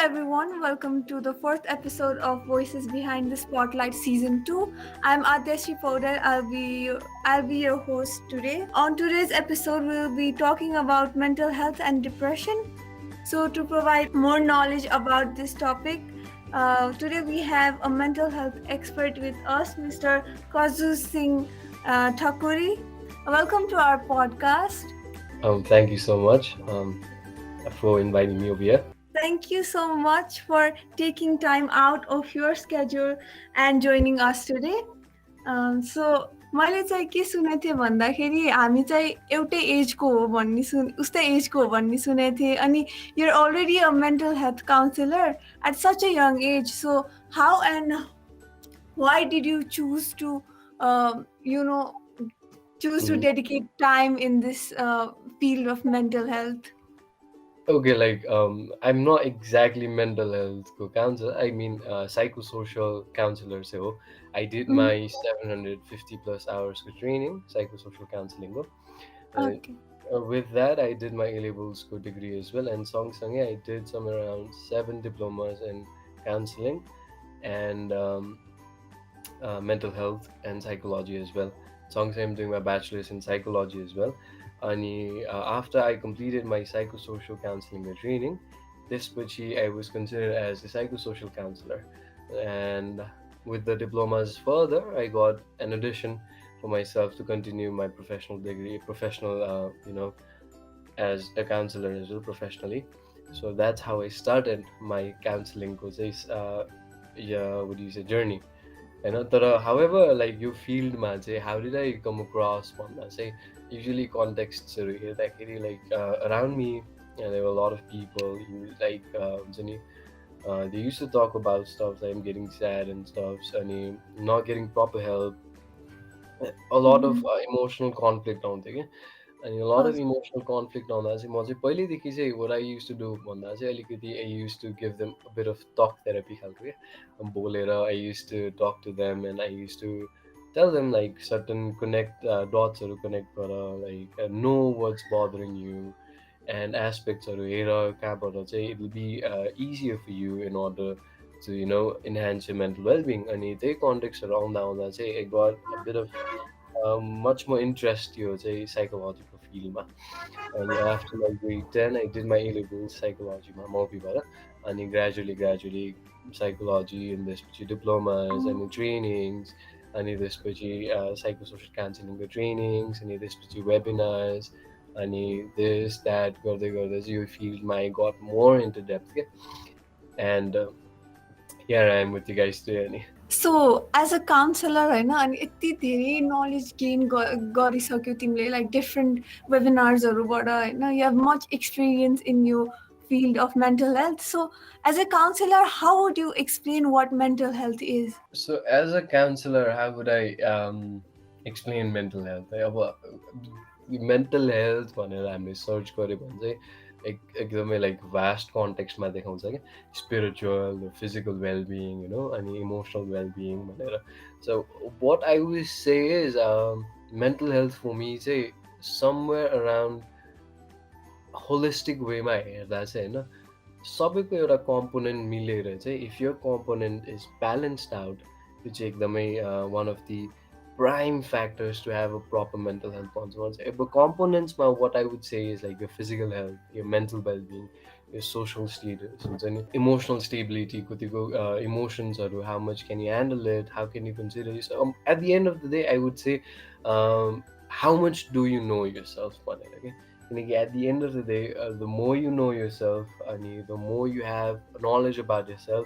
everyone, welcome to the fourth episode of Voices Behind the Spotlight Season 2. I'm Aadhyashree Poudyal. I'll be your host today. On today's episode, we'll be talking about mental health and depression. So to provide more knowledge about this topic, today we have a mental health expert with us, Mr. Kazu Singh Thakuri. Welcome to our podcast. Thank you so much for inviting me over here. Thank you so much for taking time out of your schedule and joining us today. So मैले चाहिँ के सुनेको थिएँ भन्दाखेरि हामी चाहिँ एउटै एजको हो भन्ने उस्तै एजको हो भन्ने सुनेको थिएँ अनि you're already a mental health counselor at such a young age. So how and why did you choose to dedicate time in this field of mental health? Okay, I'm not exactly mental health counselor. I mean, psychosocial counselor. So I did my 750 plus hours of training, psychosocial counseling. Okay. With that, I did my A-levels degree as well, and सँगसँगै I did somewhere around 7 diplomas in counseling and mental health and psychology as well. सँगसँगै I'm doing my bachelor's in psychology as well. And after I completed my psychosocial counseling training, I was considered as a psychosocial counselor. And with the diplomas further, I got an addition for myself to continue my professional degree, as a counselor as well professionally. So that's how I started my counseling journey. However, like you field how did I come across usually contexts around me, there were a lot of people who they used to talk about stuff like I'm getting sad and stuff and not getting proper help, a lot of emotional conflict on there. And a lot of emotional conflict on that. What I used to do I used to give them a bit of talk therapy. I used to talk to them and I used to tell them like certain connect dots or connect know what's bothering you and aspects or it will be easier for you in order to enhance your mental well-being. And they context around that I got a bit of much more interest to psychological field and after my grade 10 I did my A-levels psychology and gradually psychology and this diplomas and trainings and this psychosocial counseling trainings and this webinars and this that you feel my got more into depth and here I am with you guys today. So as a counselor हैन अनि यति धेरै knowledge gain गरिसक्यो तिमीले like different webinarsहरुबाट हैन you have much experience in your field of mental health. So as a counselor, how would you explain what mental health is? So as a counselor, how would I explain mental health? Mental health भनेर हामीले search गरे भने चाहिँ एकदमै like vast context मा देखाउँछ के spiritual, physical well-being, and emotional well-being भनेर. So what I would say is mental health for me चाहिँ somewhere around holistic way मा हेर्दा चाहिँ हैन सबैको एउटा component मिलेर चाहिँ if your component is balanced out, त्यो चाहिँ एकदमै one of the prime factors to have a proper mental health response. But components, what I would say is like your physical health, your mental well-being, your social status, and emotional stability, emotions, or how much can you handle it, how can you consider it. So at the end of the day, I would say, how much do you know yourself? Okay? At the end of the day, the more you know yourself, and the more you have knowledge about yourself,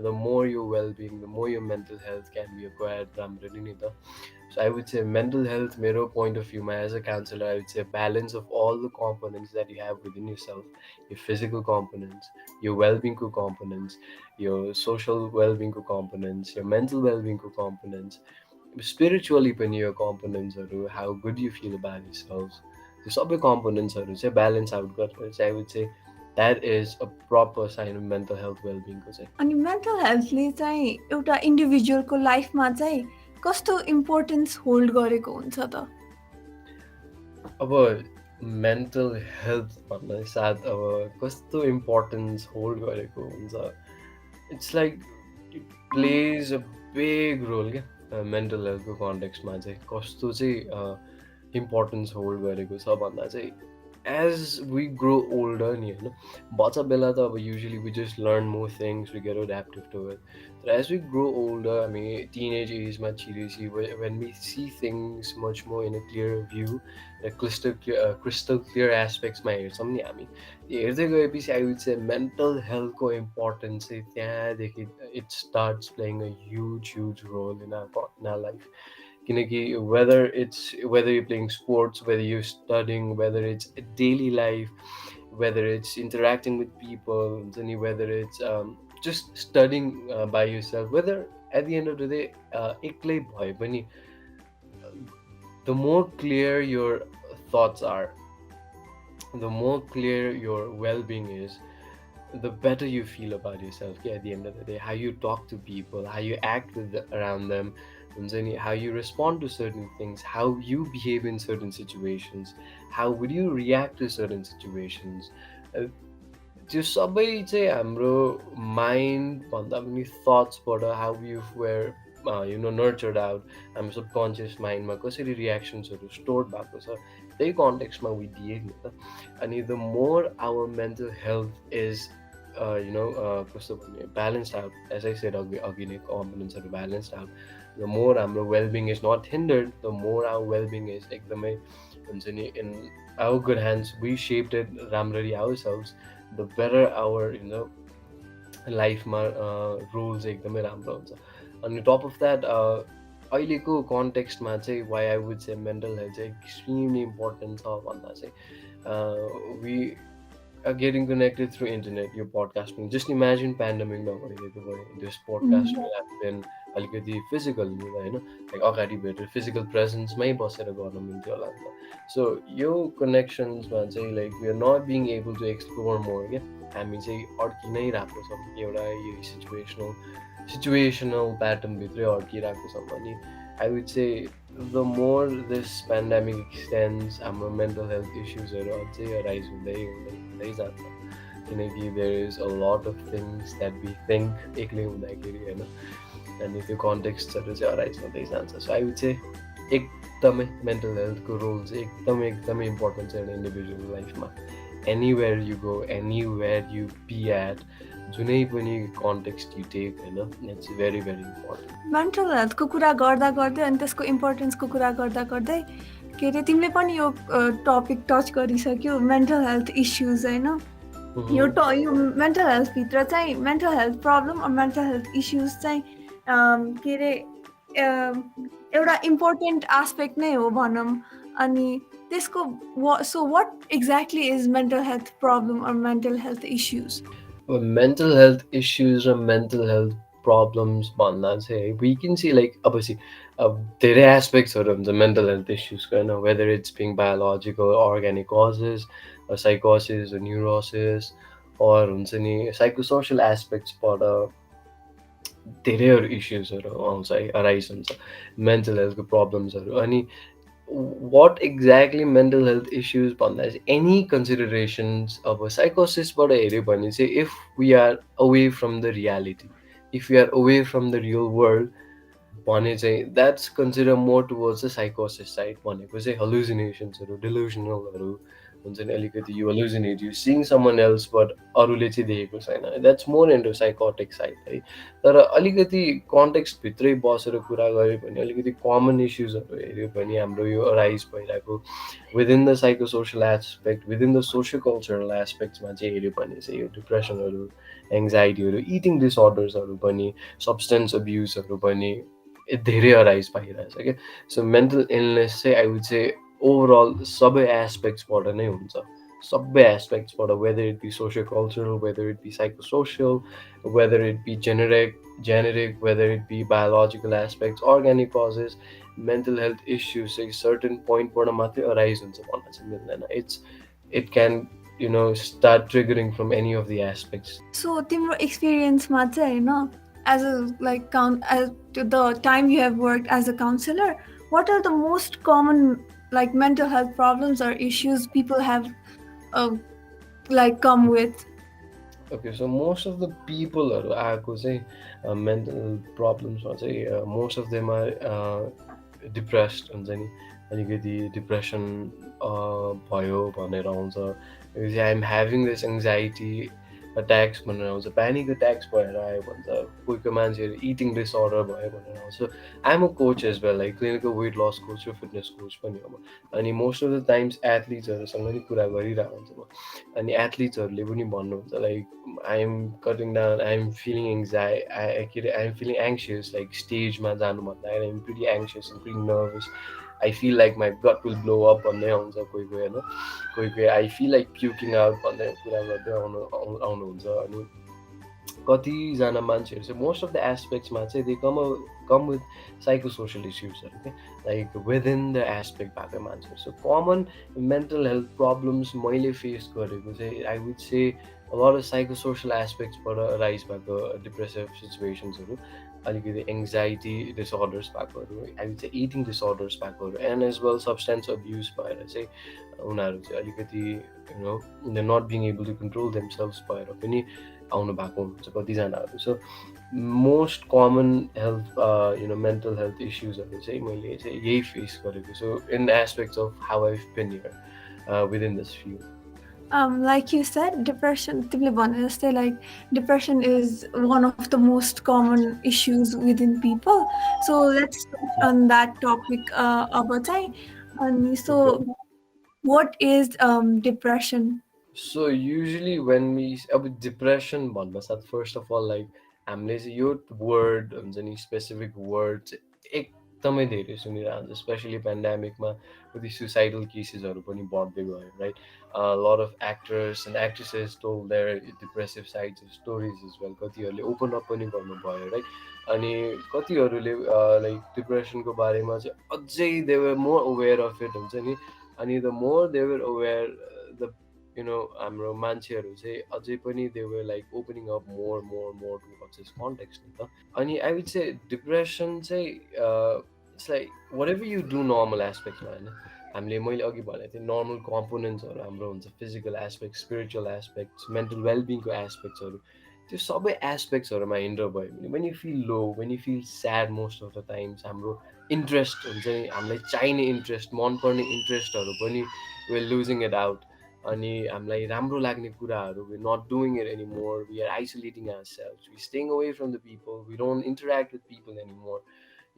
the more your well-being, the more your mental health can be acquired. So I would say mental health, mirror point of view, as a counselor, I would say balance of all the components that you have within yourself, your physical components, your well-being components, your social well-being components, your mental well-being components, spiritually your components, or how good you feel about yourselves. The other components are balance out. I would say that is a proper sign of mental health well-being को चाहिँ. अनि mental हेल्थले चाहिँ एउटा इन्डिभिजुअलको लाइफमा चाहिँ कस्तो importance hold गरेको हुन्छ त? अब मेन्टल हेल्थ भन्दा साथ अब कस्तो इम्पोर्टेन्स होल्ड गरेको हुन्छ. It's like it plays a big role क्या मेन्टल हेल्थको कन्टेक्स्टमा चाहिँ कस्तो चाहिँ इम्पोर्टेन्स होल्ड गरेको छ भन्दा चाहिँ एज वी ग्रो ओल्डर नि होइन, बच्चा बेला त अब usually we just learn more things, we get adaptive to it. तर एज वी ग्रो ओल्डर हामी टिनेज एजमा छिरेपछि when we see things much more in a clear view र क्रिस्टल क्लियर एस्पेक्ट्समा हेर्छौँ नि हामी, हेर्दै गएपछि आई वुड से मेन्टल हेल्थको इम्पोर्टेन्स चाहिँ त्यहाँदेखि it starts playing a huge role in our life. किनकि whether you're playing sports, whether you're studying, whether it's daily life, whether it's interacting with people, whether it's just studying by yourself, whether at the end of the day एक्लै भए पनि, the more clear your thoughts are, the more clear your well-being is, the better you feel about yourself. Yeah, at the end of the day, how you talk to people, how you act around them, how you respond to certain things, how you behave in certain situations, how would you react to certain situations. Uh, त्यो सबै चाहिँ हाम्रो mind भन्दा पनि थट्सबाट how you were nurtured out, हाम्रो subconscious माइन्डमा कसरी रियाक्सन्सहरू स्टोर भएको छ, त्यही कन्टेक्स्टमा वी बिहेभ नि त. अनि the more our mental health is कस्तो भन्ने balanced out, as I said अघि नै कम्पोनेन्ट्सहरू ब्यालेन्स्ड आउट, द मोर हाम्रो wellbeing is not hindered, the more our wellbeing is एकदमै हुन्छ नि in our good hands, we shaped it राम्ररी ourselves, the better our लाइफमा रोल चाहिँ एकदमै राम्रो हुन्छ. अनि टप अफ द्याट अहिलेको कन्टेक्स्टमा चाहिँ why I would say mental health चाहिँ एक्सट्रिमली इम्पोर्टेन्ट छ भन्दा चाहिँ we are getting connected through internet, your podcasting. Just imagine pandemic नभइदिएको भए this podcast would have been अलिकति फिजिकल होइन, लाइक अगाडि भेटेर फिजिकल प्रेजेन्समै बसेर गर्न मिल्थ्यो होला नि त. सो यो कनेक्सन्समा चाहिँ like we are not being able to explore more क्या, हामी चाहिँ अड्कि नै रहेको छौँ एउटा यो सिचुएसनल प्याटर्नभित्रै अड्किरहेको छौँ. अनि I would say the more this pandemic extends, हाम्रो मेन्टल हेल्थ इस्युजहरू अझै राइज हुँदै जान्छ. किनकि there is a lot of things that we think एक्लै हुँदाखेरि होइन, अनि त्यो कन्टेक्स्टहरू चाहिँ अराइज हुँदै जान्छ. सो आई वुड से एकदमै मेन्टल हेल्थको रोल चाहिँ एकदमै इम्पोर्टेन्ट छ एउटा इन्डिभिजुअल लाइफमा. Anywhere you go, anywhere you be at, जुनै पनि कन्टेक्स्ट यु टेक होइन, it's very very important. Mental हेल्थको कुरा गर्दा गर्दै अनि त्यसको इम्पोर्टेन्सको कुरा गर्दा गर्दै के अरे तिमीले पनि यो टपिक टच गरिसक्यो, मेन्टल हेल्थ इस्युज होइन. यो मेन्टल हेल्थभित्र चाहिँ मेन्टल हेल्थ प्रब्लम र मेन्टल हेल्थ इस्युज चाहिँ के अरे एउटा इम्पोर्टेन्ट एस्पेक्ट नै हो भनौँ. अनि त्यसको so what exactly is mental health problem र mental health issue? Mental health issue र मेन्टल हेल्थ प्रब्लम्स भन्दा चाहिँ वी क्यान सी लाइक अब धेरै एस्पेक्ट्सहरू हुन्छ मेन्टल हेल्थ इस्युजको होइन, whether it's being biological organic causes, साइकोसिस, न्युरोसिस, अर हुन्छ नि साइकोसोसियल एस्पेक्ट्सबाट धेरैहरू इस्युजहरू आउँछ है, अराइज हुन्छ मेन्टल हेल्थको प्रब्लम्सहरू. अनि what exactly mental health issue भन्दा चाहिँ एनी कन्सिडरेसन्स अब साइकोसिसबाट हेऱ्यो भने चाहिँ if we are away from the reality, if you are away from the real world भने चाहिँ that's consider more towards the साइकोसिस साइड. भनेको चाहिँ हलुजिनेसन्सहरू, डिलुजनलहरू हुन्छ नि, अलिकति you hallucinate, you seeing someone else but अरूले चाहिँ देखेको छैन, that's more into psychotic side है. तर अलिकति कन्टेक्स्टभित्रै बसेर कुरा गऱ्यो भने, अलिकति कमन इस्युजहरू हेऱ्यो भने हाम्रो यो अराइज भइरहेको within the psychosocial aspect, within the socio cultural एस्पेक्ट्समा चाहिँ हेऱ्यो भने चाहिँ यो डिप्रेसनहरू, एङ्जाइटीहरू, इटिङ डिसअर्डर्सहरू पनि, सब्सटेन्स अब्युजहरू पनि धेरै अराइज पाइरहेछ क्या. सो मेन्टल इलनेस चाहिँ आई वुड से ओभरअल सबै एस्पेक्ट्सबाट नै हुन्छ, सबै एस्पेक्ट्सबाट, whether it be socio cultural, whether it be psychosocial, whether it be generic, whether it be biological aspects, organic causes, mental health issue चाहिँ सर्टेन पोइन्टबाट मात्रै अराइज हुन्छ भन्न चाहिँ मिल्दैन. It can start triggering from any of the aspects. So तिम्रो एक्सपिरियन्समा चाहिँ होइन, as a like the time you have work as a counsellor, what are the most common like mental health problems or issues people have uh, like come with? Okay, so most of the पिपलहरू आएको चाहिँ mental प्रब्लम्समा चाहिँ most of them are depressed हुन्छ नि अलिकति depression भयो भनेर आउँछ I am having this anxiety attacks भनेर आउँछ प्यानिक अट्याक्स भएर आयो भन्छ कोही कोही मान्छेहरू इटिङ डिसअर्डर भयो भनेर आउँछ I'm a coach as well like clinical weight loss coach र फिटनेस कोच पनि हो म अनि मोस्ट अफ द टाइम्स एथलिट्सहरूसँग नि कुरा गरिरहेको हुन्छ म अनि एथलिट्सहरूले पनि भन्नुहुन्छ like I am cutting down I am feeling के अरे I am feeling anxious like स्टेजमा जानुभन्दा I am pretty anxious and pretty nervous I feel like my gut will blow up भन्दै आउँछ कोही कोही होइन कोही कोही आई फिल लाइक प्युकिङ आउट भन्ने कुरा गर्दै आउनुहुन्छ अनि कतिजना मान्छेहरू चाहिँ मोस्ट अफ द एस्पेक्ट्समा चाहिँ दे कम विथ साइकोसोसियल इस्युजहरू क्या लाइक विदिन द एस्पेक्ट भएको मान्छेहरू so common mental health problems मैले फेस गरेको चाहिँ I would say lot of psychosocial एस्पेक्ट्सबाट राइज भएको डिप्रेसिभ सिचुएसन्सहरू अलिकति एङ्जाइटी डिसअर्डर्स भएकोहरू आई वुड चाहिँ इटिङ डिसअर्डर्स भएकोहरू and as well substance abuse भएर चाहिँ उनीहरू चाहिँ अलिकति not being able to control themselves भएर पनि आउनु भएको हुनुहुन्छ कतिजनाहरू so most common health mental health इस्युजहरू चाहिँ मैले चाहिँ यही फेस गरेको छु in aspects of how I been here within this field Like you said, depression, तिमीले भने जस्तै like depression is one of the most common issues within people. So let's touch on that topic अब चाहिँ अनि so what is depression? So usually when we अब depression भन्दा साथ first of all like हामीले चाहिँ यो वर्ड हुन्छ नि स्पेसिफिक वर्ड चाहिँ एकदमै धेरै सुनिरहन्छ स्पेसली पेन्डेमिकमा कति सुसाइडल केसेसहरू पनि बढ्दै गयो right lot of actors and actresses told their depressive sides of stories as well कतिहरूले ओपन अप पनि गर्नुभयो राइट अनि कतिहरूले लाइक डिप्रेसनको बारेमा चाहिँ अझै they were more aware of it हुन्छ नि अनि the more they were aware the हाम्रो मान्छेहरू चाहिँ अझै पनि they were like opening up more to what's this context नि त अनि आई वुड से डिप्रेसन चाहिँ it's like whatever you do normal एस्पेक्टमा होइन हामीले मैले अघि भनेको थिएँ नर्मल कम्पोनेन्ट्सहरू हाम्रो हुन्छ physical aspect spiritual aspects mental वेलबिङको एस्पेक्ट्सहरू त्यो सबै एस्पेक्ट्सहरूमा हिन्डर भयो भने when you feel low when you feel sad most of the times हाम्रो इन्ट्रेस्ट हुन्छ नि हामीलाई चाहिने इन्ट्रेस्ट मनपर्ने इन्ट्रेस्टहरू पनि वेल लुजिङ इट आउट अनि हामीलाई राम्रो लाग्ने कुराहरू we not doing it any more we are isolating our self we staying away from the people we don't interact with people any more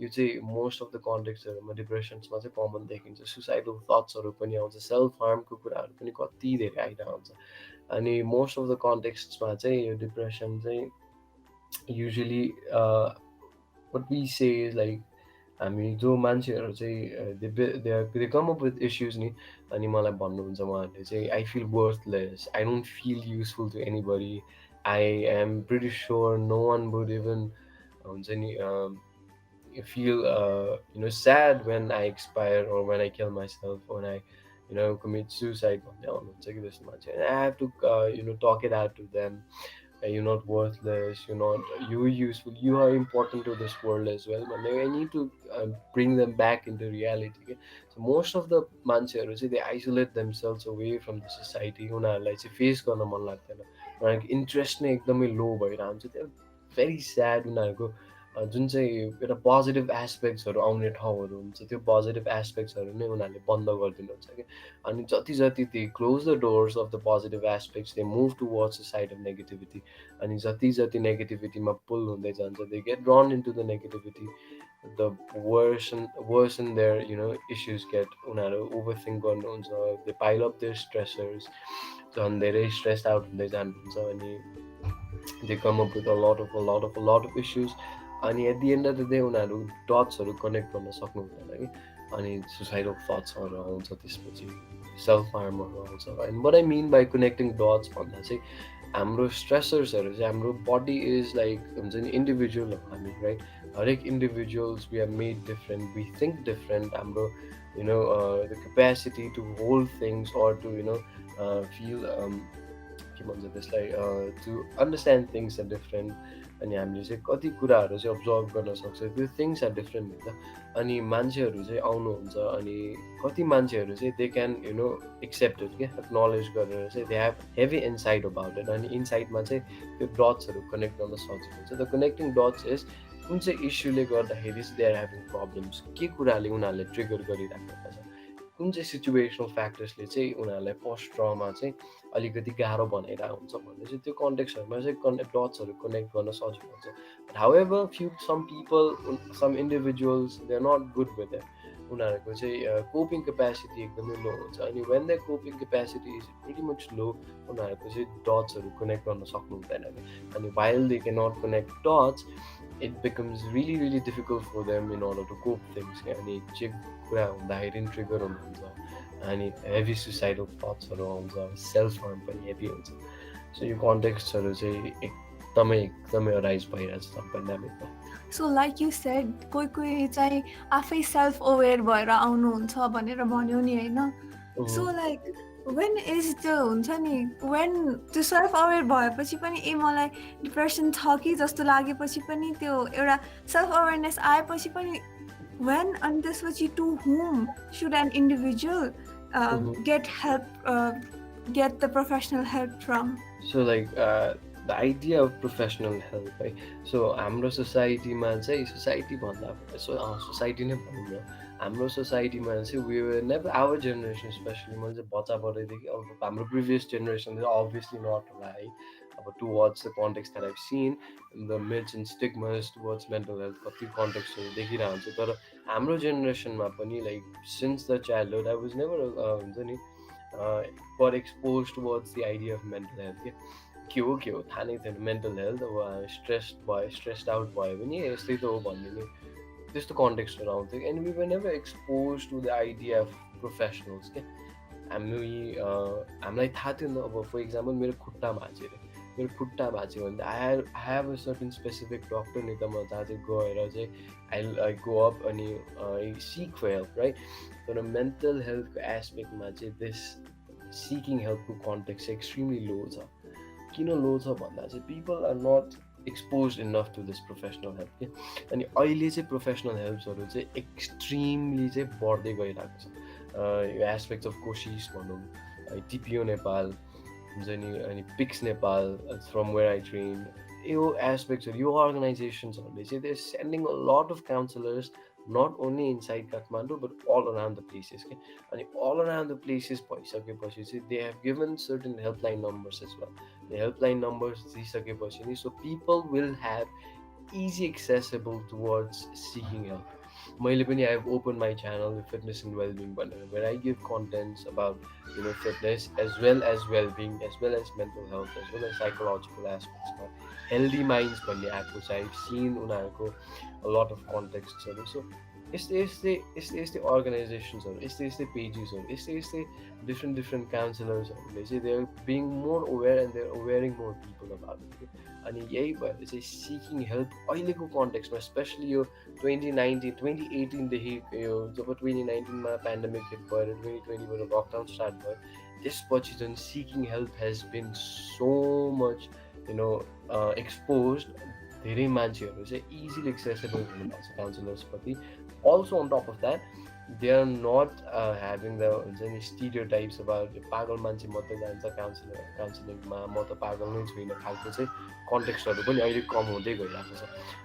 यो चाहिँ मोस्ट अफ द कन्टेक्स्टहरूमा डिप्रेसन्समा चाहिँ कमन देखिन्छ सुसाइडल थट्सहरू पनि आउँछ सेल्फ हार्मको कुराहरू पनि कति धेरै आइरहेको हुन्छ अनि मोस्ट अफ द कन्टेक्स्टमा चाहिँ यो डिप्रेसन चाहिँ usually what we say is like हामी जो मान्छेहरू चाहिँ they come up with issues नि अनि मलाई भन्नुहुन्छ उहाँहरूले चाहिँ I feel worthless I don't feel useful to anybody I am pretty sure no one would even हुन्छ नि feel sad when I expire or when I kill myself or when I commit suicide भन्दै आउनुहुन्छ कि त्यस्तो मान्छे and I have to talk it out to them you're not worthless you're useful you are important to this world as well but I need to bring them back into reality okay? So most of the मान्छेहरू चाहिँ they isolate themselves away from the society उनीहरूलाई चाहिँ face गर्न मन लाग्दैन उनीहरूको interest नै एकदमै लो भइरहन्छ त्यो भेरी स्याड उनीहरूको जुन चाहिँ एउटा पोजिटिभ एस्पेक्ट्सहरू आउने ठाउँहरू हुन्छ त्यो पोजिटिभ एस्पेक्ट्सहरू नै उनीहरूले बन्द गरिदिनुहुन्छ कि अनि जति जति they close the doors of the positive aspects they move towards the side of negativity अनि जति जति नेगेटिभिटीमा पुल हुँदै जान्छ they get drawn into the negativity the version their issues get उनीहरू ओभर थिङ्क गर्नुहुन्छ they pile up their stressors झन् धेरै स्ट्रेस आउट हुँदै जानुहुन्छ अनि they come up with a lot of issues अनि at the end of the day उनीहरू डट्सहरू connect गर्न सक्नुहुँदैन कि अनि सुसाइडल थट्सहरू आउँछ त्यसपछि सेल्फ हार्महरू आउँछ and what I mean by connecting dots भन्दा चाहिँ हाम्रो स्ट्रेसर्सहरू चाहिँ हाम्रो बडी इज लाइक हुन्छ नि इन्डिभिजुअल हो हामी राइट हरेक individuals we are made different we think different हाम्रो the capacity to hold things or to feel के भन्छ त्यसलाई to understand things are different अनि हामीले चाहिँ कति कुराहरू चाहिँ अब्जर्भ गर्न सक्छ त्यो थिङ्स आर डिफ्रेन्ट नि त अनि मान्छेहरू चाहिँ आउनुहुन्छ अनि कति मान्छेहरू चाहिँ दे क्यान एक्सेप्ट इट क्या एक्नोलेज गरेर चाहिँ they have heavy insight about it अनि इनसाइटमा चाहिँ त्यो डट्सहरू कनेक्ट गर्न सजिलो हुन्छ द कनेक्टिङ डट्स इज कुन चाहिँ इस्युले गर्दाखेरि चाहिँ दे आर ह्याभिङ प्रब्लम्स के कुराले उनीहरूले ट्रिगर गरिराखेको छ कुन चाहिँ सिचुएसनल फ्याक्टर्सले चाहिँ उनीहरूलाई पोस्ट ट्रमा चाहिँ अलिकति गाह्रो बनाइरहेको हुन्छ भन्ने चाहिँ त्यो कन्टेक्स्टहरूमा चाहिँ डट्सहरू कनेक्ट गर्न सजिलो हुन्छ but however few some people some individuals they are not good with it उनीहरूको चाहिँ कोपिङ क्यापेसिटी एकदमै लो हुन्छ अनि when the coping capacity is very much low उनीहरूको चाहिँ डट्सहरू कनेक्ट गर्न सक्नु हुँदैन कि अनि while they can not connect dots it becomes really really difficult for them in order to cope things अनि चाहिँ कुरा हुँदाखेरि ट्रिगर हुनुहुन्छ अनि हेभी सुसाइडल थट्सहरू आउँछ सेल्फ हार्म पनि हेभी हुन्छ सो यो कन्टेक्स्टहरू चाहिँ एकदमै अराइज भइरहेको छ पेन्डेमिकमा सो लाइक यु सेड कोही कोही चाहिँ आफै सेल्फ अवेर भएर आउनुहुन्छ भनेर भन्यो नि होइन सो लाइक वेन इज त्यो हुन्छ नि वेन त्यो सेल्फ अवेर भएपछि पनि ए मलाई डिप्रेसन छ कि जस्तो लागेपछि पनि त्यो एउटा सेल्फ अवेरनेस आएपछि पनि वेन अनि त्यसपछि to whom should an individual get help get the professional help from so like the idea of professional help है सो हाम्रो सोसाइटीमा चाहिँ सोसाइटी भन्दा सोसाइटी नै भनौँ न हाम्रो सोसाइटीमा चाहिँ we were never our generation specially मैले चाहिँ बच्चाबाटैदेखि अब हाम्रो प्रिभियस जेनेरेसन चाहिँ अभियसली नट होला है अब towards the context that I've seen the myths and stigmas towards mental health कति कन्टेक्स्टहरू देखिरहेको हुन्छ तर हाम्रो जेनेरेसनमा पनि like since the childhood I was never हुन्छ नि got exposed towards the idea of mental health के हो थाहा नै थिएन मेन्टल हेल्थ अब स्ट्रेस्ड आउट भयो भने यस्तै त हो भन्ने नि त्यस्तो कन्टेक्स्टहरू आउँथ्यो and we were never expose to the idea of professionals के हामीलाई थाहा थियो नि अब फर इक्जाम्पल मेरो खुट्टा भाँच्यो अरे मेरो खुट्टा भाँच्यो भने I have a certain specific doctor नि त म जहाँ चाहिँ गएर चाहिँ आई गो अप अनि सिक फर हेल्प राइट तर मेन्टल हेल्थको एस्पेक्टमा चाहिँ दिस सिकिङ हेल्पको कन्टेक्स्ट चाहिँ एक्सट्रिमली लो छ किन लो छ भन्दा चाहिँ people are not expose enough to this professional help के अनि अहिले चाहिँ प्रोफेसनल हेल्प्सहरू चाहिँ एक्सट्रिमली चाहिँ बढ्दै गइरहेको छ यो एस्पेक्ट अफ कोसिस भनौँ टिपिओ नेपाल हुन्छ नि अनि picks Nepal from where I train यो एस्पेक्ट्सहरू यो अर्गनाइजेसन्सहरूले चाहिँ they sending a lot of counsellors not only inside Kathmandu but all around the places okay? And all around the places they have given certain helpline numbers as well the helpline numbers so people will have easy accessible towards seeking help I have opened my channel Fitness and Wellbeing where I give contents about fitness as well as well-being as well as mental health as well as psychological aspects healthy minds I've seen a lot of contexts so यस्तै अर्गनाइजेसन्सहरू यस्तै पेजेसहरू different counselors they are being more aware and they are awareing more people about it अनि यही भएर चाहिँ seeking help अहिलेको कन्टेक्स्टमा specially यो 2018 देखि यो जब 2019 मा पेन्डेमिक हिट भयो 2020 बाट लकडाउन स्टार्ट भयो त्यसपछि झन् seeking help has been so much exposed धेरै मान्छेहरू चाहिँ इजिली एक्सेसेबल हुनुभएको छ काउन्सिलर्सप्रति also on top of that they are not having the stereotypes about pagal manche मात्रै जान्छ काउन्सिलिङमा म त पागल नै छुइन खालको चाहिँ कन्टेक्स्टहरू पनि अहिले कम हुँदै गइरहेको छ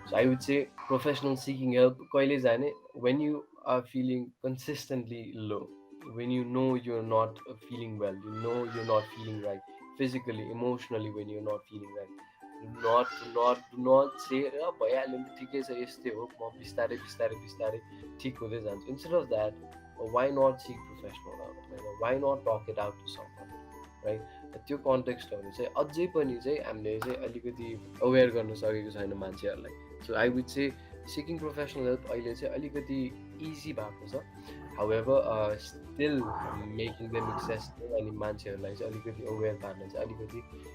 so I would say professional seeking help कहिले जाने when you are feeling consistently low when you know you're not feeling well you know you're not feeling right physically emotionally when you're not feeling right do not say भइहाल्यो नि ठिकै छ यस्तै हो म बिस्तारै ठिक हुँदै जान्छु instead of that why not seek professional help why not talk it out to someone right त्यो कन्टेक्स्टहरू चाहिँ अझै पनि चाहिँ हामीले चाहिँ अलिकति अवेयर गर्न सकेको छैन मान्छेहरूलाई so I would say seeking professional help अहिले चाहिँ अलिकति इजी भएको छ however still making them accessible अनि मान्छेहरूलाई चाहिँ अलिकति अवेयर पार्न चाहिँ अलिकति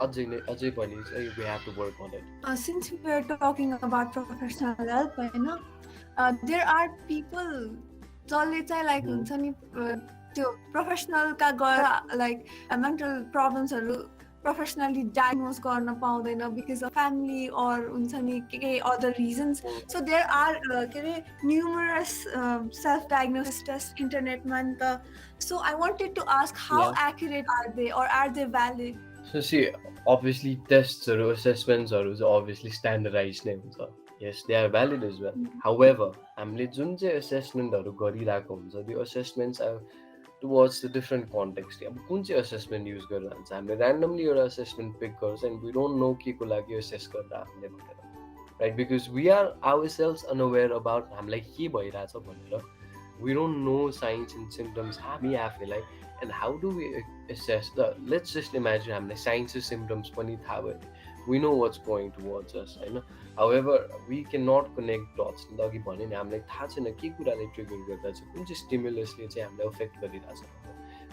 अझै पनि we have to work on it. Since we are talking about professional help, there are people जसले चाहिँ like हुन्छ नि त्यो प्रोफेसनलका गएर लाइक मेन्टल प्रब्लम्सहरू प्रोफेसनली डायग्नोज गर्न पाउँदैन बिकज अफ फ्यामिली अर हुन्छ नि के other reasons so there are के अरे न्युमरस सेल्फ डायग्नोसिस टेस्ट इन्टरनेटमा नि त so I wanted to ask how Yeah. Accurate are they or are they valid So see, obviously टेस्टहरू assessmentsहरू चाहिँ obviously standardized नै हुन्छ. Yes, they are valid as well. However, हामीले जुन चाहिँ assessmentहरू गरिरहेको हुन्छ त्यो assessments are towards the different context. अब कुन चाहिँ assessment युज गरेर हुन्छ हामीले randomly एउटा assessment pick गर्छ and we don't know के को लागि assess गरेर हामीले भनेर, right? Because we are ourselves unaware about हामीलाई के भइरहेछ भनेर. We don't know signs and symptoms हामी आफैलाई, and how do we assess the, let's just imagine हामीले signs and symptoms पनि थाहा भयो, we know what's going towards us, होइन. However, we cannot connect dots. अघि भने नि हामीलाई थाहा छैन के कुराले ट्रिगर गर्दा चाहिँ कुन चाहिँ स्टिमुलसले चाहिँ हामीलाई अफेक्ट गरिरहेछ,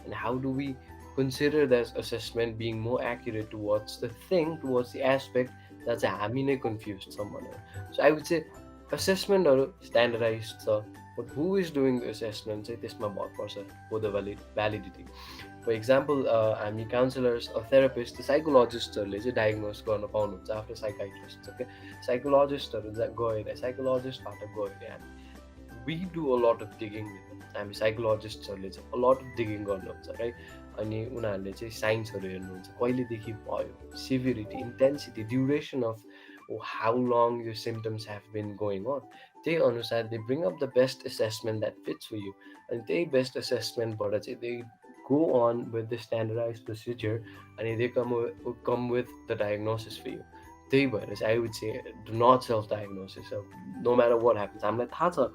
and how do we consider that assessment being more accurate towards the thing, towards the aspect that चाहिँ हामी नै कन्फ्युज छौँ भनेर. So I would say assessmentहरू standardized छ, but who is doing the assessment चाहिँ त्यसमा भर पर्छ for the validity. For example, हामी काउन्सिलर्स, थेरापिस्ट, साइकोलोजिस्टहरूले चाहिँ डायग्नोज गर्न पाउनुहुन्छ आफ्टर साइकाइट्रिस्ट. ओके, साइकोलोजिस्टहरू गएर साइकोलोजिस्टबाट गएर हामी we do a lot of digging with them. हामी साइकोलोजिस्टहरूले चाहिँ a lot of digging गर्नुहुन्छ, राइट. अनि उनीहरूले चाहिँ साइन्सहरू हेर्नुहुन्छ, कहिलेदेखि भयो, severity, intensity, duration of how long your symptoms have been going on. त्यही अनुसार they bring up the best assessment that fits for you. अनि त्यही बेस्ट एसेसमेन्टबाट चाहिँ they go on with the standardized procedure and they come with the diagnosis for you. त्यही भएर चाहिँ I would say do not self-diagnose yourself, no matter what happens. हामीलाई थाहा छ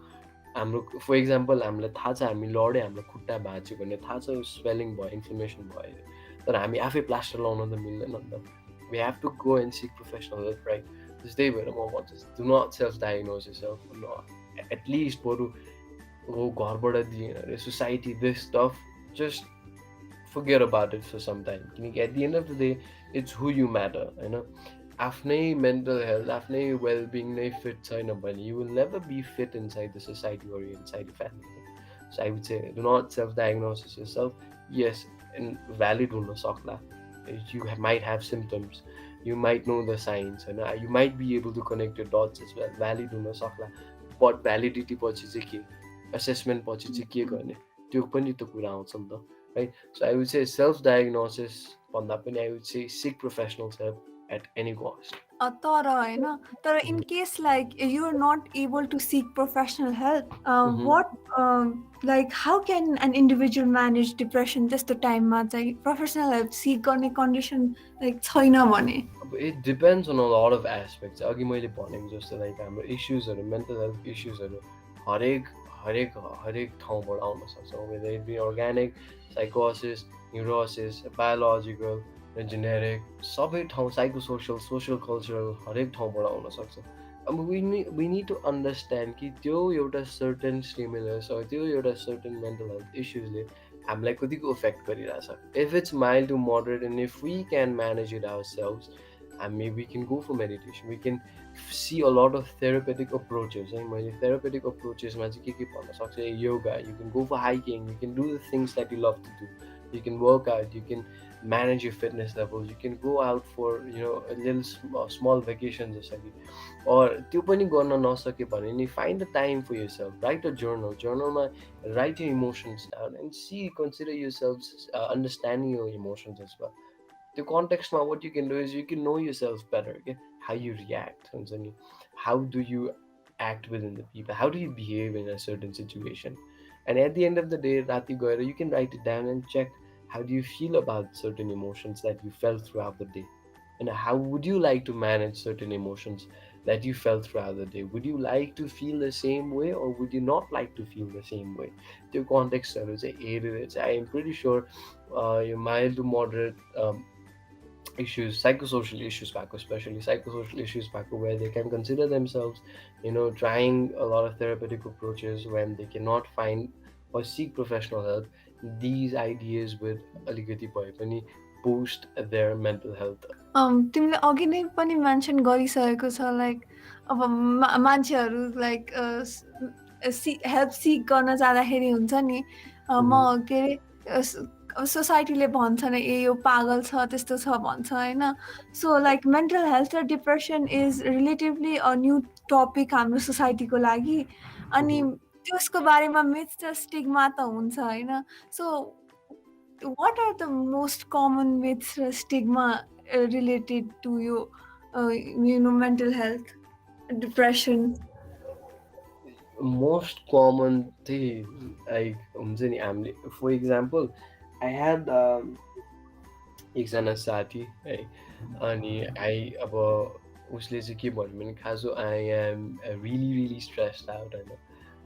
हाम्रो, फर इक्जाम्पल हामीलाई थाहा छ हामी लड्यो, हामीलाई खुट्टा भाँच्यो भने थाहा छ स्वेलिङ भयो, इन्फ्लेमेसन भयो, तर हामी आफै प्लास्टर लाउन त मिल्दैन नि त. We have to go and seek professional help, right? त्यही भएर म भन्छु do not self-diagnose yourself. At least बरु घरबाट दिएन अरे society this stuff, just forget about it for some time. किनकि at the end of the day it's who you matter, होइन. आफ्नै मेन्टल हेल्थ, आफ्नै वेलबिङ नै फिट छैन भने you will never be fit inside the society or inside the family. So I would say do not self-diagnose yourself. Yes, and valid हुन सक्ला. You might have symptoms, you might know the signs, and you might be able to connect your dots as well. Valid हुन सक्ला, but validity पछि चाहिँ के, assessment पछि चाहिँ के गर्ने, त्यो पनि त कुरा आउँछ नि त, right? So I would say self-diagnosis भन्दा पनि I would say seek professional help at any cost. तर होइन, तर in case like you are not able to seek professional help, what like how can an individual manage depression त्यस्तो टाइममा चाहिँ professional help सिक गर्ने condition like छैन भने? अब it depends on a lot of aspects. अघि मैले भनेको जस्तो लाइक हाम्रो इस्युजहरू, मेन्टल हेल्थ इस्युजहरू हरेक हरेक हरेक ठाउँबाट आउन सक्छ. वेदर इट बी अर्ग्यानिक, साइकोसिस, न्युरोसिस, बायोलोजिकल, जेनेरिक, सबै ठाउँ, साइकोसोसियल, सोसियल कल्चरल, हरेक ठाउँबाट आउन सक्छ. अब वी निड टु अन्डरस्ट्यान्ड कि त्यो एउटा सर्टेन स्टिमुलस त्यो एउटा सर्टेन मेन्टल हेल्थ इस्युजले हामीलाई कतिको इफेक्ट गरिरहेछ. If it's mild to moderate and if we can manage it ourselves, हामी we can go for meditation, we can see a lot of therapeutic approaches. है मैले therapeutic अप्रोचेसमा चाहिँ के भन्न सक्छ, yoga, you can go for hiking, you can do the things that you love to do, you can work out, you can manage your fitness levels, you can go out for a little small vacations जसरी. or त्यो पनि गर्न नसके भने नि find the time for yourself, write a journalमा write your emotions down and consider yourselves understanding your emotions as well. त्यो कन्टेक्स्टमा what you can do is you can know yourself better, okay? How you react, हुन्छ नि, how do you act within the people, how do you behave in a certain situation. And at the end of the day, Rati Goyra, you can write it down and check how do you feel about certain emotions that you felt throughout the day. And how would you like to manage certain emotions that you felt throughout the day? Would you like to feel the same way or would you not like to feel the same way? The context is, I am pretty sure your mild to moderate issues, psychosocial issues back, especially psychosocial issues back, where they can consider themselves trying a lot of therapeutic approaches when they cannot find or seek professional help. These ideas would aligati bhaye pani boost their mental health. तिमीले अघि नै पनि mention गरिसकेको छ like अब मान्छेहरू like help सिक गर्न जाँदाखेरि हुन्छ नि म के अरे सोसाइटीले भन्छ नि ए यो पागल छ त्यस्तो छ भन्छ होइन. सो लाइक मेन्टल हेल्थ र depression is relatively a new topic हाम्रो सोसाइटीको लागि. अनि त्यसको बारेमा मिथ र स्टिग्मा त हुन्छ होइन. So what are the most common myths or stigma related to mental health, depression? Most common चाहिँ लाइक हुन्छ नि हामीले फर इक्जाम्पल आई ह्याड एकजना साथी है अनि अब उसले चाहिँ के भन्यो भने खासो I am really really stressed out होइन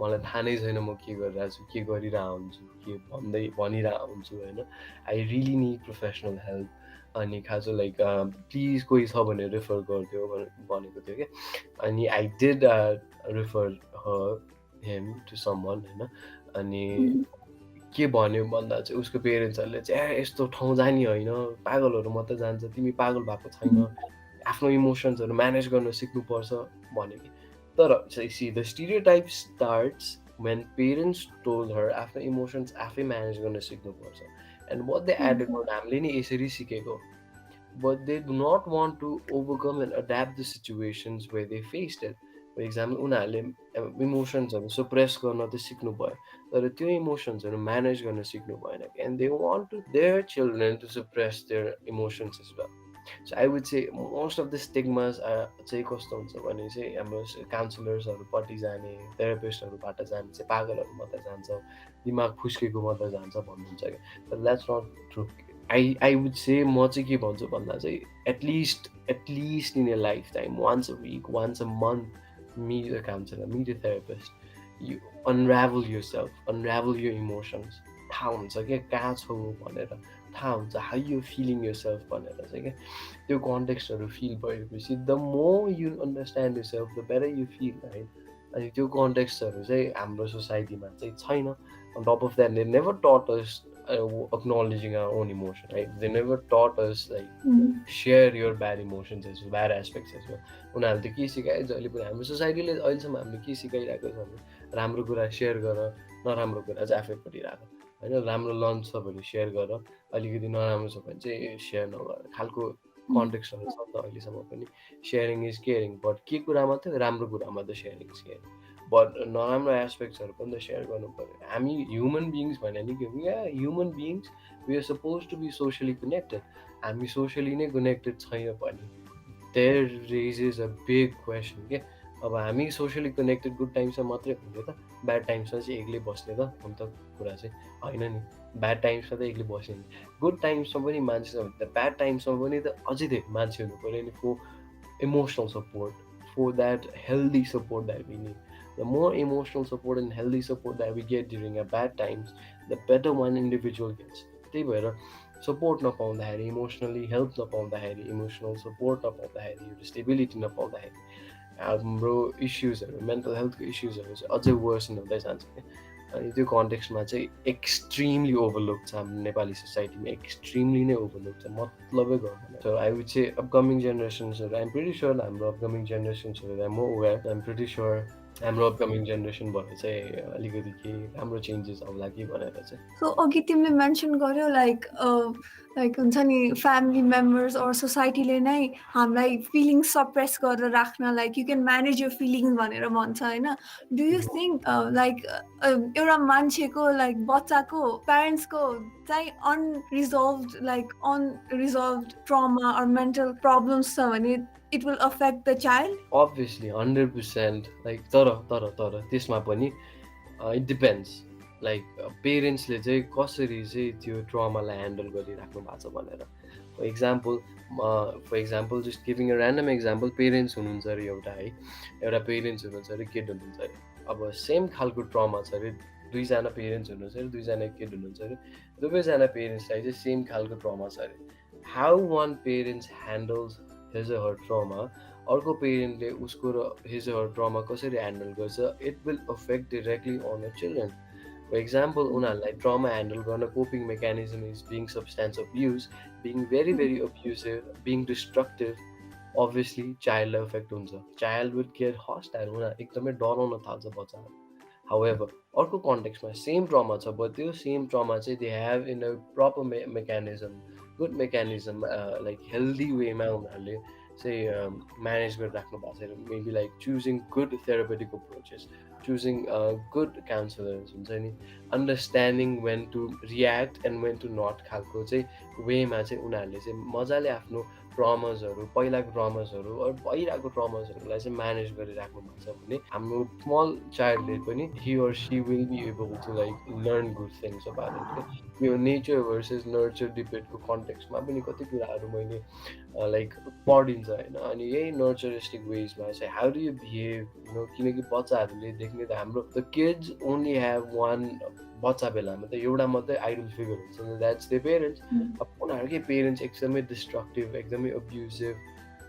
मलाई थाहा नै छैन म के गरिरहेको छु के गरिरहेको हुन्छु के भनिरहेको हुन्छु होइन I really need professional help अनि खासो लाइक प्लिज कोही छ भने रेफर गरिदियो भनेको थियो क्या अनि I did refer him to someone होइन अनि के भन्यो भन्दा चाहिँ उसको पेरेन्ट्सहरूले चाहिँ यस्तो ठाउँ जाने होइन पागलहरू मात्रै जान्छ तिमी पागल भएको छैन आफ्नो इमोसन्सहरू म्यानेज गर्न सिक्नुपर्छ भन्यो कि तर see the stereotype starts when parents told her आफ्नो इमोसन्स आफै म्यानेज गर्न सिक्नुपर्छ and what they added on हामीले नि यसरी सिकेको but they do not want to overcome and adapt the situations where they faced it. For example, उनीहरूले इमोसन्सहरू suppress गर्न त सिक्नु भयो तर त्यो इमोसन्सहरू म्यानेज गर्न सिक्नु भएन and they want to their children to suppress their emotions as well. So I would say most of the stigmas चाहिँ कस्तो हुन्छ भने चाहिँ हाम्रो काउन्सिलर्सहरूपट्टि जाने थेरापिस्टहरूबाट जाने चाहिँ पागलहरू मात्रै जान्छ दिमाग फुस्केको मात्रै जान्छ भन्नुहुन्छ क्या तर that's not true. I would say म चाहिँ के भन्छु भन्दा चाहिँ at least in a lifetime once a week once a month meet a counselor meet a therapist you unravel yourself unravel your emotions थाहा हुन्छ क्या कहाँ छौ भनेर थाहा हुन्छ how you feeling yourself भनेर चाहिँ क्या त्यो कन्टेक्स्टहरू फिल भएपछि the more you understand yourself the better you feel right अनि त्यो कन्टेक्स्टहरू चाहिँ हाम्रो सोसाइटीमा चाहिँ छैन. On top of that, they never taught us acknowledging our own emotion, right? They never taught us like share your bad emotions as well, bad aspects as well. उनीहरूले त के सिकायो जहिले पनि हाम्रो सोसाइटीले अहिलेसम्म हामीले के सिकाइरहेको छ भने राम्रो कुरा सेयर गर नराम्रो कुरा चाहिँ आफैपट्टि राख होइन राम्रो लन्च छ भने सेयर गर अलिकति नराम्रो छ भने चाहिँ सेयर नगर खालको कन्टेक्स्टहरू छ नि त अहिलेसम्म पनि सेयरिङ इज केयरिङ बट के कुरामा त राम्रो कुरामा त सेयरिङ इज केयरिङ बट नराम्रो एस्पेक्ट्सहरू पनि त सेयर गर्नु पऱ्यो. हामी ह्युमन बिङ्स भने नि के हो human beings we are suppose to be socially connected हामी सोसियली नै कनेक्टेड छैन भने there raises a big question के अब हामी सोसियली कनेक्टेड गुड टाइम्समा मात्रै हुने त ब्याड टाइम्समा चाहिँ एक्लै बस्ने त हुन त कुरा चाहिँ होइन नि ब्याड टाइम्समा त एक्लै बस्ने नि गुड टाइम्समा पनि मान्छे छ भने त ब्याड टाइम्समा पनि त अझै धेरै मान्छे हुनु पऱ्यो नि for emotional support for that healthy support that we need. The more emotional support and healthy support that we get during our bad times, the better one individual gets. त्यही भएर सपोर्ट नपाउँदाखेरि इमोसनली हेल्प नपाउँदाखेरि emotional support नपाउँदाखेरि एउटा stability नपाउँदाखेरि हाम्रो इस्युजहरू mental हेल्थको इस्युजहरू चाहिँ अझै वर्सन हुँदै जान्छ क्या अनि त्यो कन्टेक्स्टमा चाहिँ एक्सट्रिमली ओभरलुक छ हाम्रो नेपाली सोसाइटीमा एक्सट्रिमली नै ओभरलुक छ मतलबै गर्दैन. So I would say upcoming जेनेरेसन्सहरू आइएम प्रिटी स्योर हाम्रो अपकमिङ जेनेरेसन्सहरू I'm more I'm pretty sure हाम्रो अपकमिङ जेनेरेसनबाट चाहिँ अलिकति केही राम्रो चेन्जेस आउला कि भनेर चाहिँ. सो अघि तिमीले मेन्सन गर्यो लाइक लाइक हुन्छ नि फ्यामिली मेम्बर्स अर सोसाइटीले नै हामीलाई फिलिङ्स सप्रेस गरेर राख्न like you can manage your feelings भनेर भन्छ होइन. डु यु थिङ्क लाइक एउटा मान्छेको लाइक बच्चाको प्यारेन्ट्सको चाहिँ अनरिजल्भ ट्रमा अर मेन्टल प्रब्लम्स छ भने it will affect the child? Obviously 100% like तर त्यसमा पनि it depends like पेरेन्ट्सले चाहिँ कसरी चाहिँ त्यो ट्रमालाई ह्यान्डल गरिराख्नु भएको छ भनेर. For example just giving a random example parents हुनुहुन्छ अरे एउटा पेरेन्ट्स हुनुहुन्छ अरे किड हुनुहुन्छ अरे अब सेम खालको ट्रमा छ अरे दुईजना पेरेन्ट्स हुनुहुन्छ अरे दुईजना किड हुनुहुन्छ अरे दुवैजना पेरेन्ट्सलाई चाहिँ सेम खालको ट्रमा छ अरे how one parents handles his or her trauma अर्को पेरेन्टले उसको र his or her trauma कसरी ह्यान्डल गर्छ it will affect directly on the children. For example उनीहरूलाई trauma ह्यान्डल गर्न coping mechanism is being substance abuse, being very very abusive, being destructive. Obviously child affect हुन्छ child would get hostile उनीहरू एकदमै डराउन थाल्छ बच्चाहरू However, अर्को कन्टेक्स्टमा same trauma छ, बट त्यो सेम ट्रमा चाहिँ they have in a proper mechanism, good mechanism, like healthy वेमा उनीहरूले चाहिँ म्यानेज गरिराख्नु भएको छ, maybe like choosing good therapeutic approaches, choosing good counsellors हुन्छ नि, understanding when to react and when to not खालको चाहिँ वेमा चाहिँ उनीहरूले चाहिँ मजाले आफ्नो ट्रमर्सहरू, पहिलाको ट्रमर्सहरू भइरहेको ट्रमर्सहरूलाई चाहिँ म्यानेज गरिराख्नु भएको छ भने हाम्रो स्मल चाइल्डले पनि he or she will be able to like learn good things about it के। यो नेचर भर्सेस नर्चर डिबेटको कन्टेक्स्टमा पनि कति कुराहरू मैले लाइक पढिन्छ होइन। अनि यही नर्चरिस्टिक वेजमा चाहिँ हाउ डु यु बिहेभ किनकि बच्चाहरूले देख्ने त हाम्रो the kids only have one, बच्चा बेलामा त एउटा मात्रै आइडल फिगर हुन्छ, द्याट्स द पेरेन्ट्स। अब उनीहरूकै पेरेन्ट्स एकदमै डिस्ट्रक्टिभ, एकदमै अब्युजिभ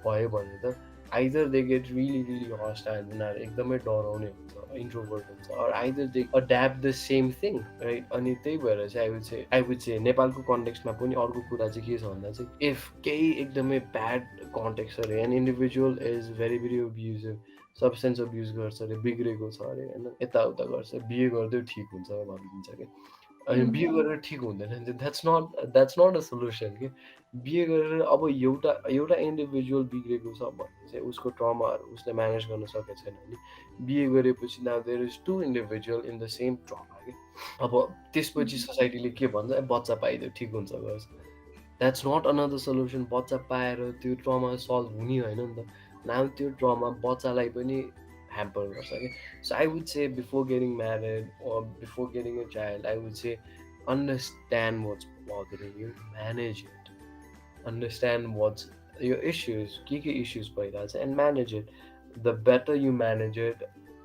भयो भने त either they get really really hostile, उनीहरू एकदमै डराउने हुन्छ, इन्ट्रोभर्ट हुन्छ, or either they adapt the same thing, right. अनि त्यही भएर चाहिँ आई वुड से नेपालको कन्टेक्स्टमा पनि अर्को कुरा चाहिँ के छ भन्दा चाहिँ इफ केही एकदमै ब्याड कन्टेक्स्ट अरे an individual is very very abusive, substance abuse गर्छ अरे, बिग्रेको छ अरे होइन, यताउता गर्छ, बिहे गर्दै ठिक हुन्छ भनिदिन्छ कि। अनि बिहे गरेर ठिक हुँदैन भने द्याट्स नट अ सोल्युसन कि। बिहे गरेर अब एउटा एउटा इन्डिभिजुअल बिग्रेको छ भने चाहिँ उसको ट्रमाहरू उसले म्यानेज गर्न सकेको छैन भने बिहे गरेपछि now there is two individual in the same trauma कि। अब त्यसपछि सोसाइटीले के भन्छ, बच्चा पाइदियो ठिक हुन्छ गर्छ, द्याट्स नट अनदर सोल्युसन। बच्चा पाएर त्यो ट्रमा सल्भ हुने होइन नि त, नाउ त्यो ट्रमा बच्चालाई पनि hamper गर्छ कि। So I would say before getting married or before getting a child, I would say understand what's bothering you, manage it, understand what's your issues, के issues भइरहेछ, and manage it. The better you manage it,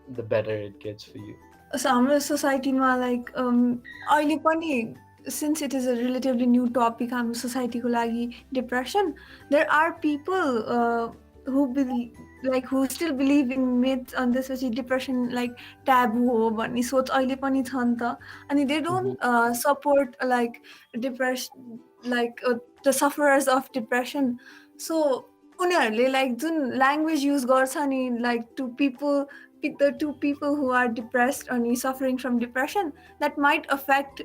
the better it gets for you. So हाम्रो सोसाइटीमा like अहिले पनि since it is a relatively new topic हाम्रो सोसाइटीको लागि depression, there are people who believe like who still believe in myths on this, which depression like taboo हो भन्ने सोच अहिले पनि छ नि त। अनि they don't support like depression, like the sufferers of depression. So उनीहरूले लाइक जुन ल्याङ्ग्वेज युज गर्छ नि, like to people, the two people who are depressed and suffering from depression, that might affect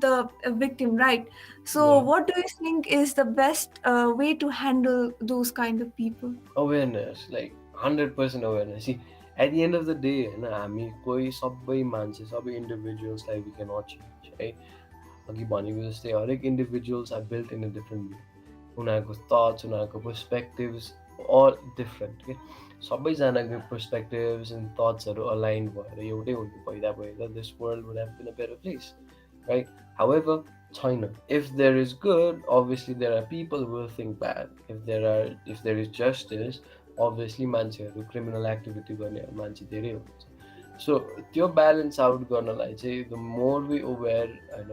the victim, right? So Yeah. what do you think is the best way to handle those kind of people? Awareness, like 100% awareness. See, at the end of the day होइन, हामी कोही सबै मान्छे, सबै इन्डिभिजुअल्सलाई we can not change है। अघि भनेको जस्तै हरेक individuals are built in a different way, उनीहरूको थट्स, उनीहरूको पर्सपेक्टिभ्स अल डिफ्रेन्ट के। सबैजनाको पर्सपेक्टिभ्स एन्ड थट्सहरू अलाइन भएर एउटै हुनु पहिला पहिला this world would have been a better place, right. However छैन। If there is good, obviously there are people who will think bad. If there is justice, obviously मान्छेहरू criminal activity गर्ने मान्छे धेरै हुन्छ। सो त्यो ब्यालेन्स आउट गर्नलाई चाहिँ the more we aware होइन,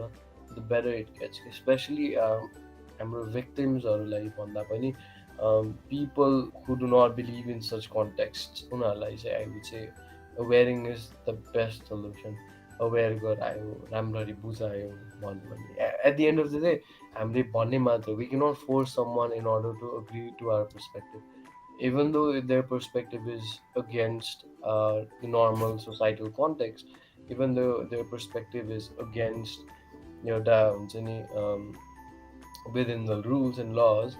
the better it gets. Especially हाम्रो भिक्टिम्सहरूलाई भन्दा पनि people who do not believe in such context, उनीहरूलाई चाहिँ I would say awareing is the best solution. Aware गरायो, राम्ररी बुझायो भन्यो भने at the end of the day हामीले भन्ने मात्र, we can not force someone in order to agree to our perspective, even though their perspective is against the normal societal context, even though their perspective is against within the rules and laws,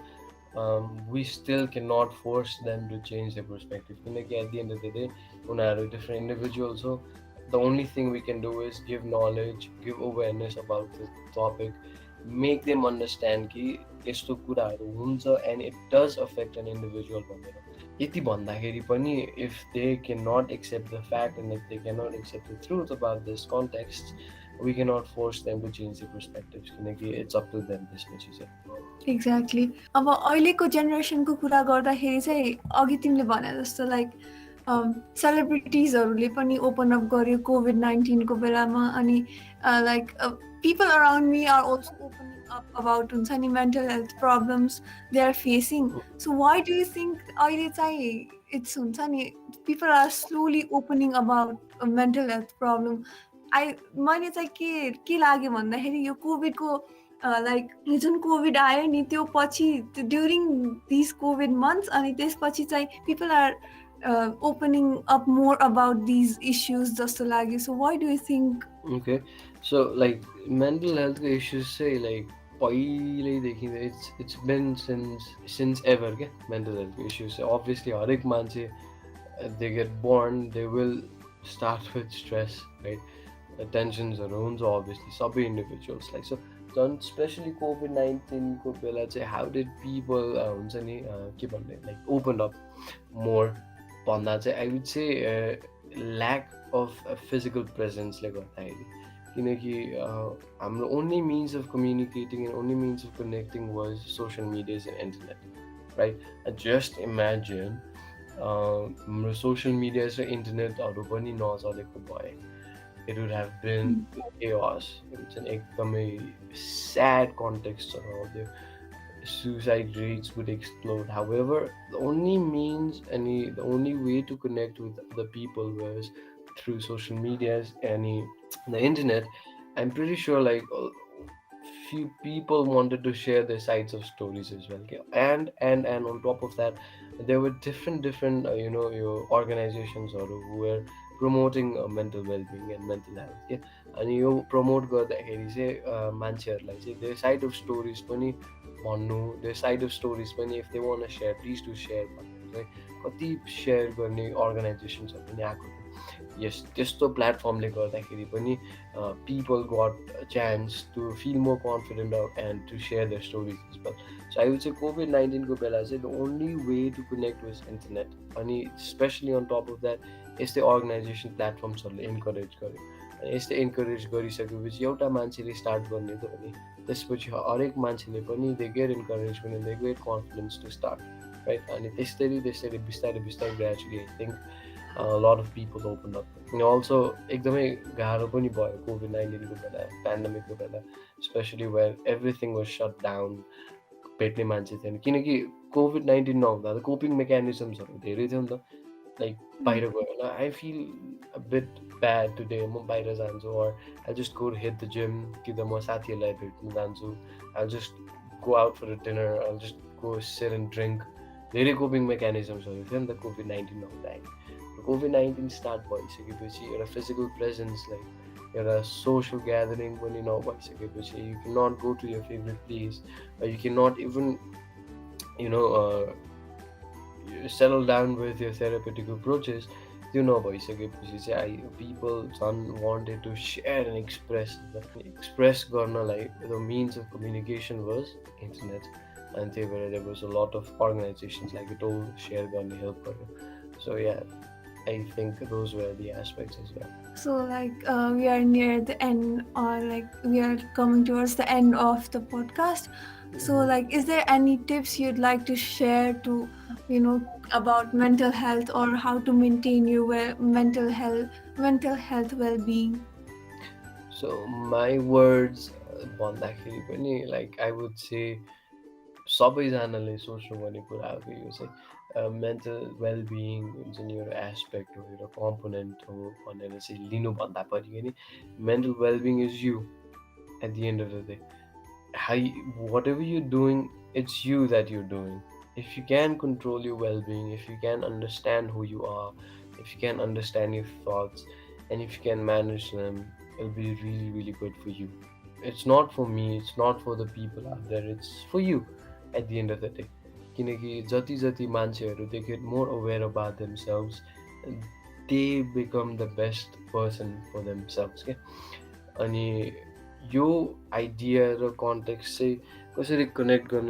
we still cannot force them to change their perspective. At the end of the day, उनीहरू different individuals, so the only thing we can do is give knowledge, give awareness about the topic, make them understand कि यस्तो कुराहरू हुन्छ and it does affect an individual भनेर। यति भन्दाखेरि पनि if they cannot accept the fact and if they cannot accept the truth about this context, we cannot force them to change their perspectives किनकि it's up to them त्यसपछि चाहिँ। Exactly. अब अहिलेको जेनेरेसनको कुरा गर्दाखेरि चाहिँ अघि तिमीले भने जस्तो लाइक सेलिब्रिटिजहरूले पनि ओपन अप गर्यो कोभिड-19को बेलामा, अनि like people around me are also opening up about हुन्छ नि mental health problems they are facing. So why do you think अहिले चाहिँ इट्स हुन्छ नि people are slowly opening about mental health problem? मैले चाहिँ के लाग्यो भन्दाखेरि यो कोभिडको लाइक जुन कोभिड आयो नि त्यो पछि ड्युरिङ दिस कोभिड मन्थ्स, अनि त्यसपछि चाहिँ people are opening up more about these issues जस्तो लाग्यो. So why do you think? Okay, so like mental health issues say like पहिल्यैदेखि it's been since ever के mental health issues obviously हरेक मान्छे they get born they will start with stress right tensionsहरू हुन्छ obviously सबै individuals like so झन् specially COVID-19 को बेला चाहिँ how did people हुन्छ नि के भन्ने like open up more भन्दा चाहिँ I would say lack of physical presence ले गर्दाखेरि किनकि हाम्रो only means of communicating and only means of connecting was social medias and internet right and just imagine हाम्रो social medias र इन्टरनेटहरू पनि नचलेको भए it would have been chaos. It's an एकदमै sad context around there. Suicide rates would explode. However, the only means and the only way to connect with the people was through social medias and the internet. I'm pretty sure like few people wanted to share their sides of stories as well. Okay? And on top of that, there were different your organizations or who were promoting mental well-being and mental health. Yeah? अनि यो promote गर्दाखेरि चाहिँ मान्छेहरूलाई चाहिँ their side of stories पनि भन्नु their side of stories पनि if they want to share please do share भनेर चाहिँ कति सेयर गर्ने अर्गनाइजेसन्सहरू पनि आएको थियो यस त्यस्तो प्लेटफर्मले गर्दाखेरि पनि people got a chance to feel more confident and to share their stories as well. So I would say COVID-19 को बेला चाहिँ the only way to connect was internet अनि especially on top of that यस्तै organisation प्लेटफर्म्सहरूले encourage गर्यो अनि यस्तै encourage गरिसकेपछि एउटा मान्छेले स्टार्ट गर्ने त भने त्यसपछि हरेक मान्छेले पनि they get encouragement and they get confidence to start right अनि त्यस्तै बिस्तारै gradually I think lot of people open up अनि अल्सो एकदमै गाह्रो पनि भयो COVID-19 को बेला पेन्डेमिकको बेला specially where everything was shut down भेट्ने मान्छे थिएन किनकि COVID-19 नहुँदा त कोपिङ मेकानिजम्सहरू धेरै थियो नि त लाइक बाहिर गयो होइन I feel a bit bad today म बाहिर जान्छु or I just go hit the gym कि त म साथीहरूलाई भेट्नु जान्छु I just go out for a dinner I just go sit and drink धेरै कोपिङ मेकानिजम्सहरू थियो नि त COVID-19 नहुँदाखेरि COVID-19 स्टार्ट भइसकेपछि एउटा फिजिकल प्रेजेन्सलाई एउटा सोसल ग्यादरिङ पनि नभइसकेपछि you can not go to your favourite place you can not even you know settle down with your therapeutic approaches त्यो नभइसकेपछि चाहिँ people झन् wanted to share and express गर्नलाई the means of communication was internet and त्यही भएर there was a lot of organizations like it all share गर्ने help गर्यो so yeah I think those were the aspects as well. So like we are near the end or like we are coming towards the end of the podcast. So like is there any tips you'd like to share to about mental health or how to maintain your mental health well-being? So my words भन्दाखेरि पनि like I would say सबैजनाले सोच्नुपर्ने कुरा हो यो चाहिँ mental well-being हुन्छ नि एउटा एस्पेक्ट हो एउटा कम्पोनेन्ट हो भनेर चाहिँ लिनुभन्दा पनि नि mental wellbeing is you at the end of the day whatever you're doing it's you that you're doing if you can control your well-being if you can understand who you are if you can understand your thoughts and if you can manage them it'll be really good for you it's not for me it's not for the people out there it's for you at the end of the day किनकि जति मान्छेहरू they get more aware about themselves they become the best person for themselves के अनि यो idea र context चाहिँ कसरी connect गर्न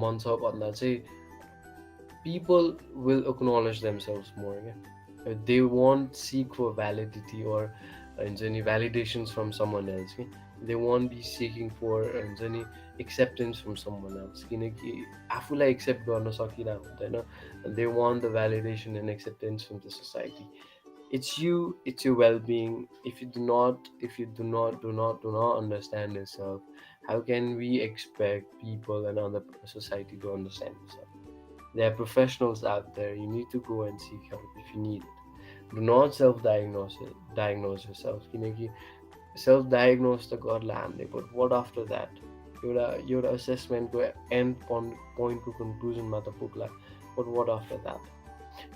मन छ भन्दा चाहिँ people will acknowledge themselves more क्या they won't seek for validity or हुन्छ नि validations from someone else के they won't be seeking for हुन्छ नि acceptance from someone else किनकि आफूलाई एक्सेप्ट गर्न सकिरहेको हुँदैन they want the validation and acceptance from the society it's you it's your well-being if you do not understand yourself how can we expect people and other society to understand yourself there are professionals out there you need to go and seek help if you need it do not diagnose yourself किनकि self-diagnose त गर्ला हामीले but what after that एउटा assessment को end point को conclusion मा त पुग्ला but what after that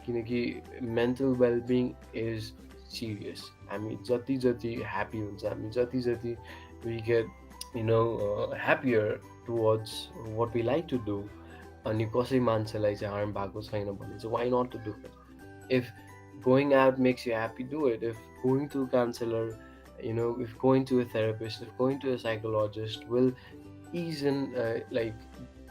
किनकि मेन्टल वेलबिङ इज सिरियस. हामी जति जति ह्याप्पी हुन्छ, हामी जति जति we get happier towards what we like to do, अनि कसै मान्छेलाई चाहिँ हार्म भएको छैन भने चाहिँ why not to do it. If going out makes you happy, do it. If going to a counselor, if going to a therapist, if going to a psychologist will ease in,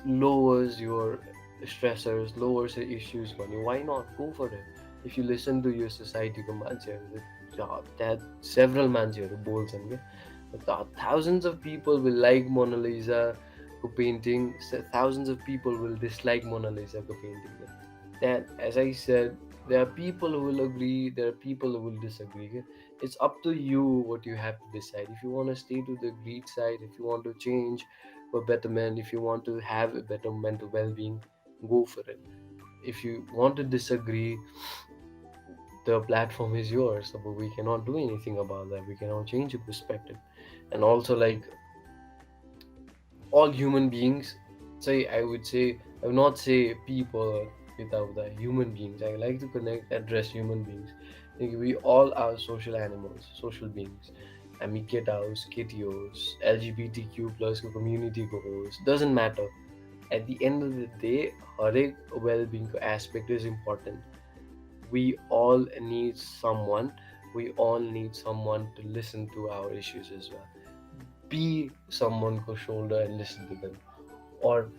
lowers your stressors, lowers your issues, money, why not go for it? If you listen to your society ko मान्छेहरू, that several मान्छेहरू बोल्छन् के, thousands of people will like Mona Lisa ko painting, thousands of people will dislike Mona Lisa ko painting. That, as I said, there are people who will agree, there are people who will disagree. Okay? It's up to you what you have to decide. If you want to stay to the greed side, if you want to change for betterment, if you want to have a better mental well-being, go for it. If you want to disagree, the platform is yours, but we cannot do anything about that. We cannot change your perspective. And also, like, all human beings, say, I would not say people without the human beings. I like to address human beings. Like, we all are social animals, social beings. हामी केटा होस्, केटी होस्, LGBTQ plus को community को होस्, doesn't matter. At the end of the day, हरेक well-being को aspect is important. We all need someone. We all need someone to listen to our issues as well. Be someone's shoulder and listen to them, or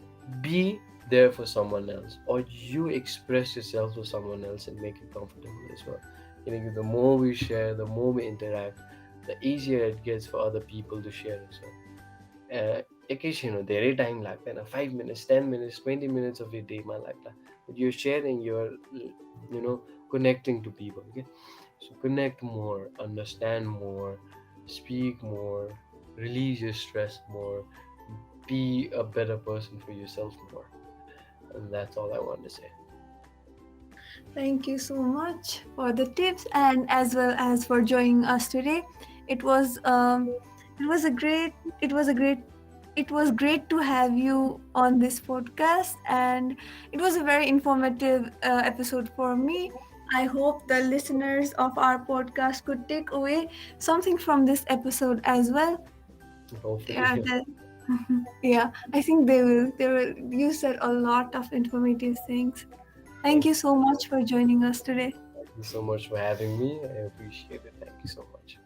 be there for someone else, or you express yourself to someone else and make it comfortable as well. The more we share, the more we interact, the easier it gets for other people to share as well. एकैछिन हो, धेरै time लाग्दैन, 5 minutes, 10 minutes, 20 minutes of your day मा लाग्ला, but you're sharing, you're connecting to people. Okay, so connect more, understand more, speak more, release your stress more, be a better person for yourself more. And that's all I want to say. Thank you so much for the tips and as well as for joining us today. It was it was a great it was a great it was great to have you on this podcast, and it was a very informative episode for me. I hope the listeners of our podcast could take away something from this episode as well. Yeah, Hopefully. yeah, I think they will. They will. You said a lot of informative things. Thank Thank you so much for joining us today. you so much for having me. I appreciate it. Thank you so much.